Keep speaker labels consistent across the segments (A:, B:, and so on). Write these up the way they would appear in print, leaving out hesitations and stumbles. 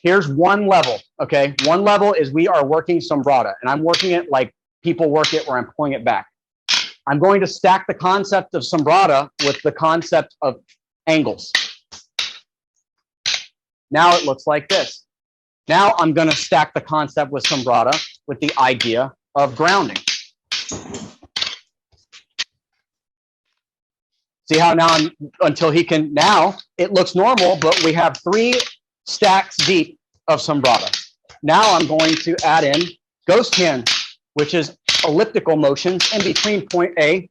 A: here's one level, okay? One level is we are working Sombrata, and I'm working it like people work it where I'm pulling it back. I'm going to stack the concept of Sombrata with the concept of angles. Now it looks like this. Now I'm going to stack the concept with Sombrata with the idea of grounding. See how now until he can, now it looks normal, but we have 3 stacks deep of Sombrata. Now I'm going to add in ghost hand, which is elliptical motions in between point A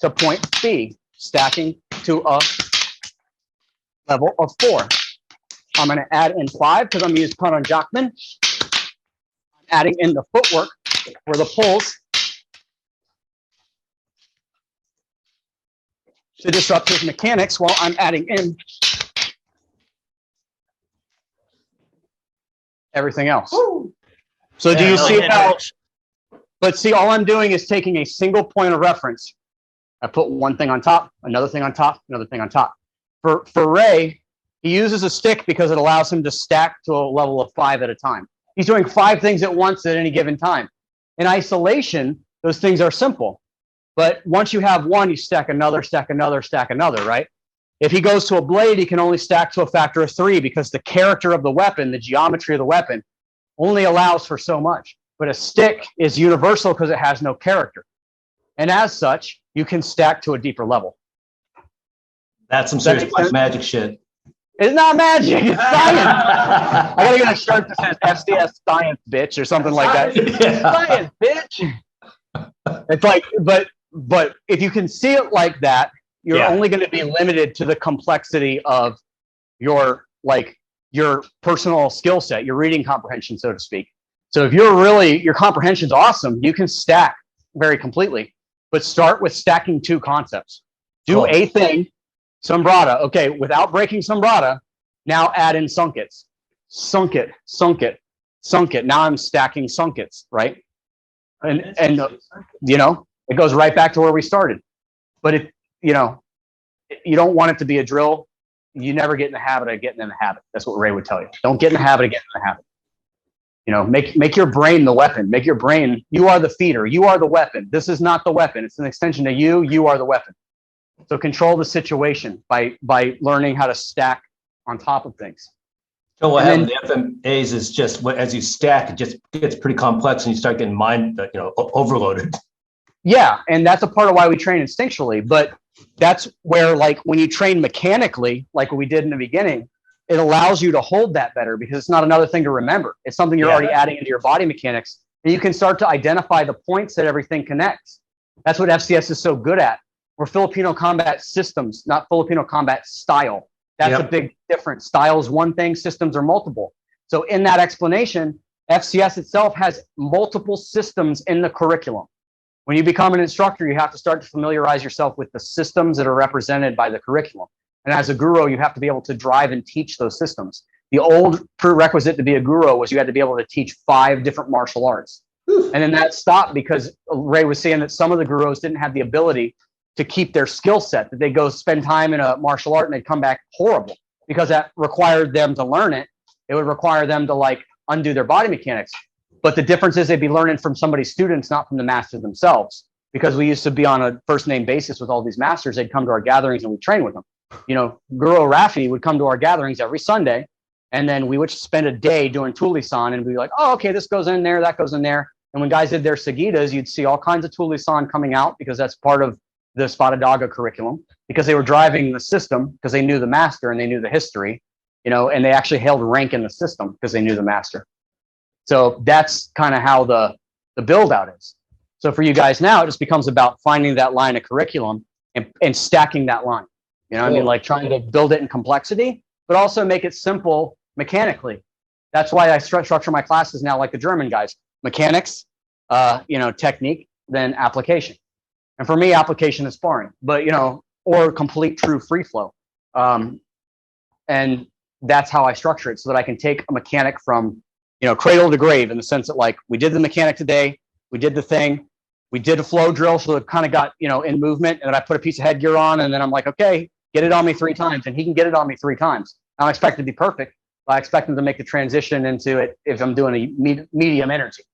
A: to point B, stacking to a level of 4. I'm going to add in 5 because I'm going to use punt on Jockman. I'm adding in the footwork for the pulls to disrupt his mechanics while I'm adding in everything else. Woo. So yeah, do you see how, but see, all I'm doing is taking a single point of reference. I put one thing on top, another thing on top, another thing on top. For Ray, he uses a stick because it allows him to stack to a level of 5 at a time. He's doing 5 things at once at any given time. In isolation, those things are simple. But once you have one, you stack another, stack another, stack another, right? If he goes to a blade, he can only stack to a factor of 3 because the character of the weapon, the geometry of the weapon, only allows for so much. But a stick is universal because it has no character. And as such, you can stack to a deeper level.
B: That's some serious black magic shit.
A: It's not magic, it's science. I gotta get a shirt that says FCS science, bitch, or something like that. Yeah. Science, bitch. It's like, but if you can see it like that, you're only going to be limited to the complexity of your personal skill set, your reading comprehension, so to speak. So if your comprehension's awesome, you can stack very completely, but start with stacking 2 concepts. Do a thing, Sombrata. Okay, without breaking Sombrata, now add in Sunkets. Sunk it, sunk it, sunk it. Now I'm stacking Sunkets, right? And you know, it goes right back to where we started. But if, you know, you don't want it to be a drill, you never get in the habit of getting in the habit. That's what Ray would tell you. Don't get in the habit of getting in the habit. You know, make your brain the weapon. Make your brain, you are the feeder. You are the weapon. This is not the weapon. It's an extension of you. You are the weapon. So control the situation by learning how to stack on top of things.
B: So what happens with the FMAs is just as you stack, it just gets pretty complex and you start getting overloaded.
A: Yeah, and that's a part of why we train instinctually. But that's where, like, when you train mechanically, like we did in the beginning, it allows you to hold that better because it's not another thing to remember. It's something you're already adding into your body mechanics, and you can start to identify the points that everything connects. That's what FCS is so good at. We're Filipino combat systems, not Filipino combat style. That's a big difference. Style is one thing, systems are multiple. So in that explanation, FCS itself has multiple systems in the curriculum. When you become an instructor, you have to start to familiarize yourself with the systems that are represented by the curriculum. And as a guru, you have to be able to drive and teach those systems. The old prerequisite to be a guru was you had to be able to teach 5 different martial arts. And then that stopped because Ray was saying that some of the gurus didn't have the ability to keep their skill set, that they go spend time in a martial art and they'd come back horrible because that required them to learn it. It would require them to like undo their body mechanics. But the difference is they'd be learning from somebody's students, not from the masters themselves. Because we used to be on a first name basis with all these masters. They'd come to our gatherings and we'd train with them. You know, Guru Rafi would come to our gatherings every Sunday. And then we would spend a day doing Tulisan and we'd be like, oh, okay, this goes in there, that goes in there. And when guys did their Sagitas, you'd see all kinds of Tulisan coming out because that's part of the Spadadaga curriculum, because they were driving the system because they knew the master and they knew the history, you know, and they actually held rank in the system because they knew the master. So that's kind of how the build out is. So for you guys now, it just becomes about finding that line of curriculum and stacking that line. You know what I mean? Like trying to build it in complexity, but also make it simple mechanically. That's why I structure my classes now like the German guys. Mechanics, you know, technique, then application. And for me, application is sparring, but, you know, or complete true free flow. And that's how I structure it so that I can take a mechanic from, you know, cradle to grave in the sense that, like, we did the mechanic today, we did the thing, we did a flow drill. So it kind of got, you know, in movement, and then I put a piece of headgear on and then I'm like, okay, get it on me 3 times, and he can get it on me 3 times. I don't expect it to be perfect, I expect them to make the transition into it if I'm doing a medium energy.